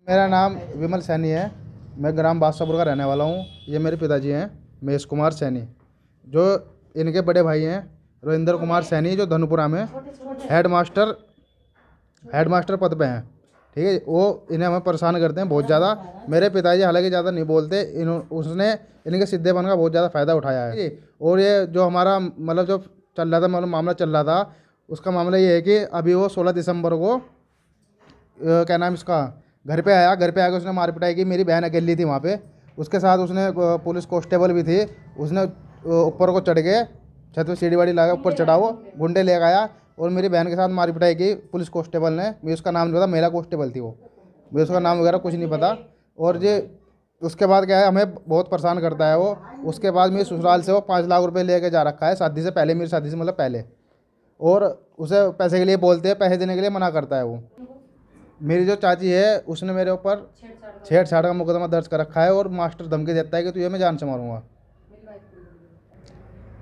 मेरा नाम विमल सैनी है। मैं ग्राम बादशाहपुर का रहने वाला हूँ। ये मेरे पिताजी हैं महेश कुमार सैनी। जो इनके बड़े भाई हैं रविंद्र कुमार सैनी, जो धनुपुरा में हेडमास्टर पद पे हैं। ठीक है, वो इन्हें हमें परेशान करते हैं बहुत ज़्यादा। मेरे पिताजी हालांकि ज़्यादा नहीं बोलते, उसने इनके सीधेपन का बहुत ज़्यादा फ़ायदा उठाया है। और ये जो हमारा मतलब जो चल रहा था, मतलब मामला चल रहा था, उसका मामला ये है कि अभी वो 16 दिसंबर को क्या नाम इसका घर पे आके उसने मार पिटाई की। मेरी बहन अकेली थी वहाँ पे, उसके साथ उसने पुलिस कांस्टेबल भी थी। उसने ऊपर को चढ़ के छत पे सीढ़ी वाड़ी लगा, ऊपर चढ़ा, वो गुंडे ले आया और मेरी बहन के साथ मार पिटाई की पुलिस कांस्टेबल ने। मुझे उसका नाम नहीं पता, महिला कांस्टेबल थी वो, मुझे उसका नाम वगैरह कुछ नहीं पता। और ये उसके बाद क्या है, हमें बहुत परेशान करता है वो। उसके बाद मेरे ससुराल से वो 5 लाख रुपए लेके जा रखा है शादी से पहले, मेरी शादी से मतलब पहले। और उसे पैसे के लिए बोलते हैं, पैसे देने के लिए मना करता है वो। मेरी जो चाची है उसने मेरे ऊपर छेड़छाड़ का मुकदमा दर्ज कर रखा है और मास्टर धमकी देता है कि तुझे मैं जान से मारूंगा।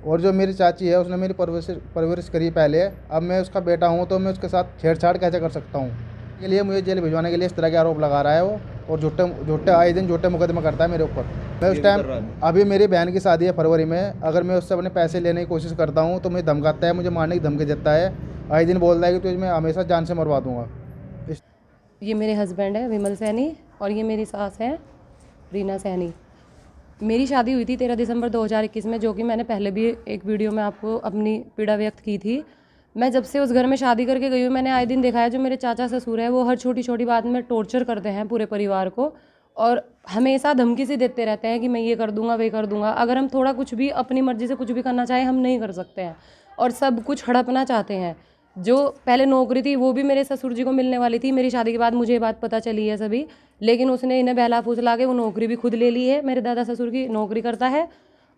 और जो मेरी चाची है उसने मेरी परवरिश करी पहले, अब मैं उसका बेटा हूँ तो मैं उसके साथ छेड़छाड़ कैसे कर सकता हूँ। के लिए मुझे जेल भिजवाने के लिए इस तरह के आरोप लगा रहा है वो। और झूठे आए दिन झूठे मुकदमा करता है मेरे ऊपर। मैं उस टाइम, अभी मेरी बहन की शादी है फरवरी में, अगर मैं उससे अपने पैसे लेने की कोशिश करता हूँ तो मुझे धमकाता है, मुझे मारने की धमकी देता है। आए दिन बोलता है कि तुझे मैं हमेशा जान से मरवा दूँगा। ये मेरे हस्बैंड है विमल सैनी और ये मेरी सास है रीना सैनी। मेरी शादी हुई थी 13 दिसंबर 2021 में, जो कि मैंने पहले भी एक वीडियो में आपको अपनी पीड़ा व्यक्त की थी। मैं जब से उस घर में शादी करके गई हूँ, मैंने आए दिन देखा है जो मेरे चाचा ससुर है वो हर छोटी छोटी बात में टॉर्चर करते हैं पूरे परिवार को, और हमेशा धमकी से देते रहते हैं कि मैं ये कर दूंगा, वे कर दूंगा। अगर हम थोड़ा कुछ भी अपनी मर्जी से कुछ भी करना चाहें हम नहीं कर सकते हैं, और सब कुछ हड़पना चाहते हैं। जो पहले नौकरी थी वो भी मेरे ससुर जी को मिलने वाली थी, मेरी शादी के बाद मुझे ये बात पता चली है सभी, लेकिन उसने इन्हें बहला फुसला के वो नौकरी भी खुद ले ली है। मेरे दादा ससुर की नौकरी करता है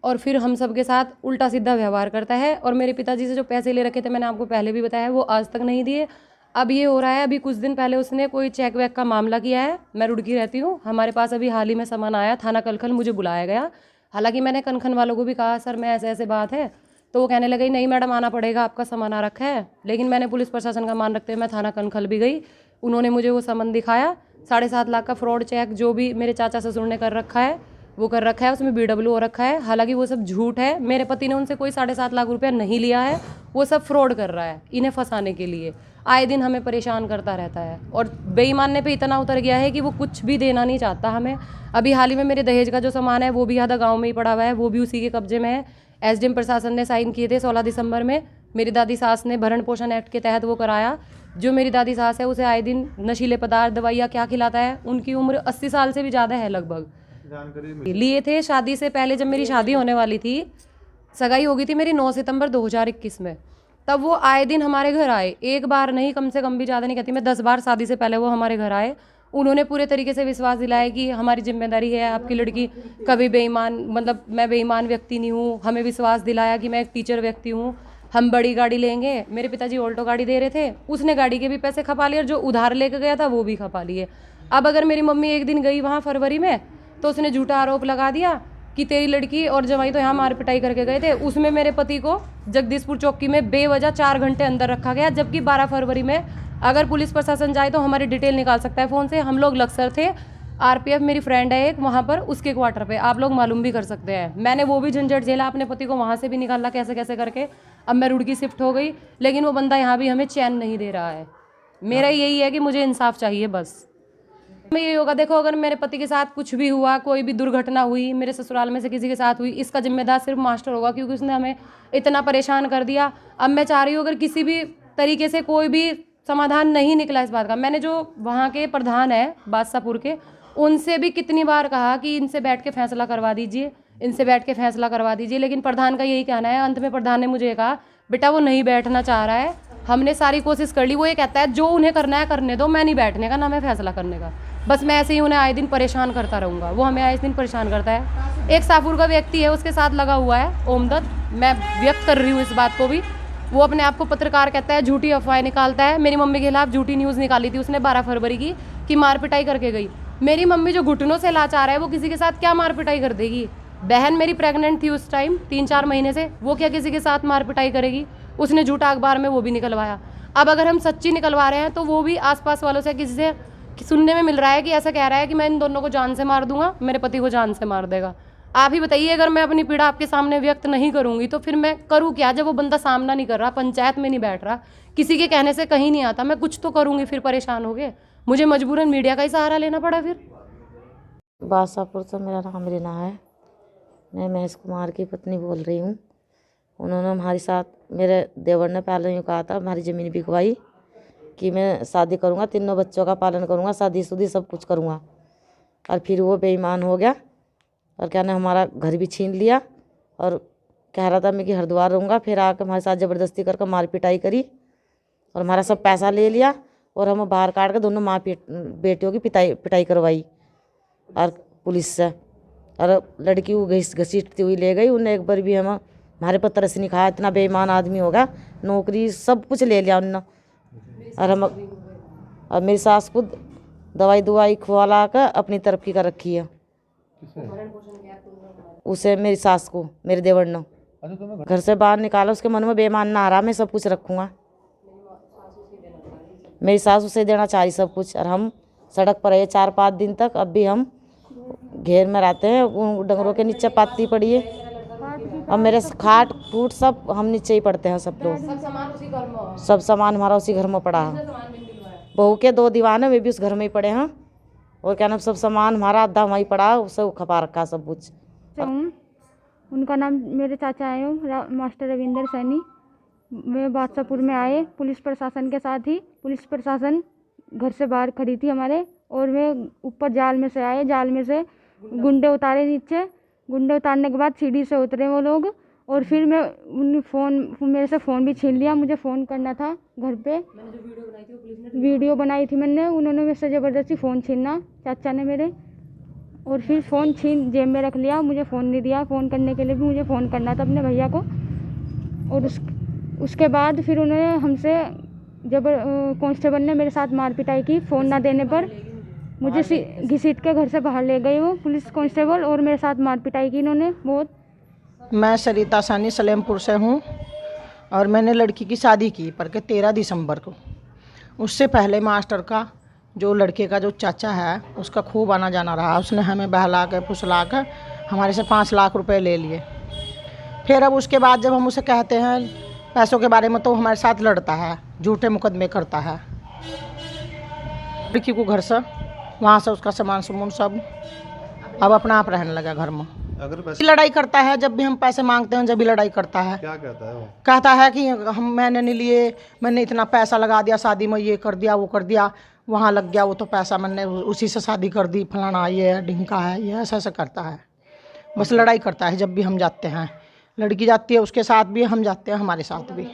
और फिर हम सब के साथ उल्टा सीधा व्यवहार करता है। और मेरे पिताजी से जो पैसे ले रखे थे, मैंने आपको पहले भी बताया, वो आज तक नहीं दिए। अब ये हो रहा है, अभी कुछ दिन पहले उसने कोई चेक वेक का मामला किया है। मैं रुड़की रहती हूँ, हमारे पास अभी हाल ही में सामान आया, थाना कनखल मुझे बुलाया गया। हालांकि मैंने कनखन वालों को भी कहा सर मैं ऐसे ऐसे बात है, तो वो कहने लगे नहीं मैडम आना पड़ेगा, आपका सामान आ रखा है। लेकिन मैंने पुलिस प्रशासन का मान रखते हुए मैं थाना कनखल भी गई, उन्होंने मुझे वो सामान दिखाया। 7.5 लाख का फ्रॉड चेक जो भी मेरे चाचा ससुर ने कर रखा है वो कर रखा है, उसमें BW हो रखा है। हालांकि वो सब झूठ है, मेरे पति ने उनसे कोई 7.5 लाख रुपया नहीं लिया है, वो सब फ्रॉड कर रहा है इन्हें फंसाने के लिए। आए दिन हमें परेशान करता रहता है और बेईमानने पे इतना उतर गया है कि वो कुछ भी देना नहीं चाहता हमें। अभी हाल ही में मेरे दहेज का जो सामान है वो भी आधा गाँव में ही पड़ा हुआ है, वो भी उसी के कब्जे में है। SDM प्रशासन ने साइन किए थे 16 दिसंबर में। मेरी दादी सास ने भरण पोषण एक्ट के तहत वो कराया। जो मेरी दादी सास है उसे आए दिन नशीले पदार्थ दवाइयाँ क्या खिलाता है, उनकी उम्र 80 साल से भी ज़्यादा है लगभग। लिए थे शादी से पहले, जब मेरी शादी होने वाली थी, सगाई हो गई थी मेरी 9 सितंबर 2021 में, तब वो आए दिन हमारे घर आए। एक बार नहीं, कम से कम भी ज़्यादा नहीं कहती मैं, 10 बार शादी से पहले वो हमारे घर आए। उन्होंने पूरे तरीके से विश्वास दिलाया कि हमारी जिम्मेदारी है, आपकी लड़की कभी बेईमान, मतलब मैं बेईमान व्यक्ति नहीं हूँ। हमें विश्वास दिलाया कि मैं एक टीचर व्यक्ति हूँ, हम बड़ी गाड़ी लेंगे। मेरे पिताजी ऑल्टो गाड़ी दे रहे थे, उसने गाड़ी के भी पैसे खपा लिए और जो उधार लेके गया था वो भी खपा लिए। अब अगर मेरी मम्मी एक दिन गई वहाँ फरवरी में तो उसने झूठा आरोप लगा दिया कि तेरी लड़की और जवाई तो यहाँ मार पिटाई करके गए थे। उसमें मेरे पति को जगदीशपुर चौकी में बेवजह 4 घंटे अंदर रखा गया, जबकि 12 फरवरी में अगर पुलिस प्रशासन जाए तो हमारी डिटेल निकाल सकता है फ़ोन से। हम लोग लक्सर थे, RPF मेरी फ्रेंड है एक वहाँ पर, उसके क्वार्टर पे आप लोग मालूम भी कर सकते हैं। मैंने वो भी झंझट झेला, अपने पति को वहाँ से भी निकाला कैसे कैसे करके। अब मैं रुड़की शिफ्ट हो गई, लेकिन वो बंदा यहाँ भी हमें चैन नहीं दे रहा है। मेरा यही है कि मुझे इंसाफ चाहिए बस। मैं यही होगा, देखो अगर मेरे पति के साथ कुछ भी हुआ, कोई भी दुर्घटना हुई, मेरे ससुराल में से किसी के साथ हुई, इसका जिम्मेदार सिर्फ मास्टर होगा, क्योंकि उसने हमें इतना परेशान कर दिया। अब मैं चाह रही हूँ अगर किसी भी तरीके से कोई भी समाधान नहीं निकला इस बात का, मैंने जो वहाँ के प्रधान है बादशाहपुर के, उनसे भी कितनी बार कहा कि इनसे बैठ के फैसला करवा दीजिए, इनसे बैठ के फैसला करवा दीजिए, लेकिन प्रधान का यही कहना है। अंत में प्रधान ने मुझे कहा बेटा वो नहीं बैठना चाह रहा है, हमने सारी कोशिश कर ली, वो ये कहता है जो उन्हें करना है करने दो, मैं नहीं बैठने का, ना मैं फैसला करने का। बस मैं ऐसे ही उन्हें आए दिन परेशान करता रहूँगा, वो हमें आए दिन परेशान करता है। एक सापुर का व्यक्ति है उसके साथ लगा हुआ है ओमदत्त, मैं व्यक्त कर रही हूँ इस बात को भी। वो अपने आप को पत्रकार कहता है, झूठी अफवाहें निकालता है। मेरी मम्मी के खिलाफ झूठी न्यूज़ निकाली थी उसने 12 फरवरी की कि मार पिटाई करके गई। मेरी मम्मी जो घुटनों से लाचार है वो किसी के साथ क्या मार पिटाई कर देगी। बहन मेरी प्रेग्नेंट थी उस टाइम 3-4 महीने से, वो क्या किसी के साथ मार पिटाई करेगी। उसने झूठा अखबार में वो भी निकलवाया। अब अगर हम सच्ची निकलवा रहे हैं तो वो भी आसपास वालों से किसी से कि सुनने में मिल रहा है कि ऐसा कह रहा है कि मैं इन दोनों को जान से मार दूंगा, मेरे पति को जान से मार देगा। आप ही बताइए, अगर मैं अपनी पीड़ा आपके सामने व्यक्त नहीं करूंगी तो फिर मैं करूँ क्या? जब वो बंदा सामना नहीं कर रहा, पंचायत में नहीं बैठ रहा, किसी के कहने से कहीं नहीं आता, मैं कुछ तो करूँगी। फिर परेशान हो गए, मुझे मजबूरन मीडिया का ही सहारा लेना पड़ा। फिर बादशाहपुर से मेरा नाम रीना है, मैं महेश कुमार की पत्नी बोल रही हूँ। उन्होंने हमारे साथ, मेरे देवर ने पहले यूँ कहा था, हमारी ज़मीन बिकवाई कि मैं शादी करूँगा, 3 बच्चों का पालन करूँगा, शादी सब कुछ करूँगा। और फिर वो बेईमान हो गया और क्या ना हमारा घर भी छीन लिया और कह रहा था मैं कि हरिद्वार रहूँगा। फिर आकर हमारे साथ ज़बरदस्ती करके मार पिटाई करी और हमारा सब पैसा ले लिया और हम बाहर काट के दोनों माँ बेटियों की पिटाई करवाई और पुलिस से। और लड़की को घसीटती हुई ले गई। उन्हें एक बार भी हमारे पर तरस नहीं खाया, इतना बेईमान आदमी होगा। नौकरी सब कुछ ले लिया उन्होंने। और मेरी सास को दवाई खुआ कर अपनी तरफ की कर रखी है। उसे, मेरी सास को मेरे देवर ने घर से बाहर निकाला। उसके मन में बेईमान ना आ रहा, मैं सब कुछ रखूँगा। मेरी सास उसे देना चाह रही सब कुछ। और हम सड़क पर रहे 4-5 दिन तक। अब भी हम घेर में रहते हैं, डंगरों के नीचे पाती पड़ी है। और मेरे खाट टूट सब हम नीचे ही पड़ते हैं सब लोग। सब सामान हमारा उसी घर में पड़ा है। बहू के 2 दीवान है, वे भी उस घर में ही पड़े हैं। और क्या नाम, सब सामान हमारा आधा वहीं पड़ा है, उसे खपा रखा है सब कुछ। उनका नाम, मेरे चाचा आए मास्टर रविंदर सैनी। वे बादशाहपुर में आए पुलिस प्रशासन के साथ ही। पुलिस प्रशासन घर से बाहर खड़ी थी हमारे, और वे ऊपर जाल में से आए। जाल में से गुंडे उतारे नीचे। गुंडे उतारने के बाद सीढ़ी से उतरे वो लोग। और फिर मेरे से फ़ोन भी छीन लिया। मुझे फ़ोन करना था घर पे, वीडियो बनाई थी मैंने। उन्होंने मेरे से ज़बरदस्ती फ़ोन छीना, चाचा ने मेरे। और फिर फ़ोन छीन जेब में रख लिया, मुझे फ़ोन नहीं दिया। फ़ोन करने के लिए भी मुझे फ़ोन करना था अपने भैया को। और उसके बाद फिर उन्होंने हमसे कांस्टेबल ने मेरे साथ मार पिटाई की। फ़ोन ना देने पर मुझे घसीट के घर से बाहर ले गए वो पुलिस कांस्टेबल, और मेरे साथ मार पिटाई की इन्होंने बहुत। मैं सरिता सानी सलेमपुर से हूँ और मैंने लड़की की शादी की पर के 13 दिसंबर को। उससे पहले मास्टर का, जो लड़के का जो चाचा है, उसका खूब आना जाना रहा। उसने हमें बहला कर फुसला कर हमारे से 5 लाख रुपए ले लिए। फिर अब उसके बाद जब हम उसे कहते हैं पैसों के बारे में तो हमारे साथ लड़ता है, झूठे मुकदमे करता है। लड़की को घर से, वहाँ से उसका सामान सब अब अपना आप रहने लगा घर में। लड़ाई करता है, जब भी हम पैसे मांगते हैं जब भी लड़ाई करता है। क्या कहता है वो? कहता है कि मैंने नहीं लिए, मैंने इतना पैसा लगा दिया शादी में, ये कर दिया वो कर दिया, वहाँ लग गया वो तो पैसा, मैंने उसी से शादी कर दी, फलाना ये है, ढिंका है, ये ऐसा करता है। बस लड़ाई करता है जब भी हम जाते हैं। लड़की जाती है उसके साथ भी, हम जाते हैं हमारे साथ भी।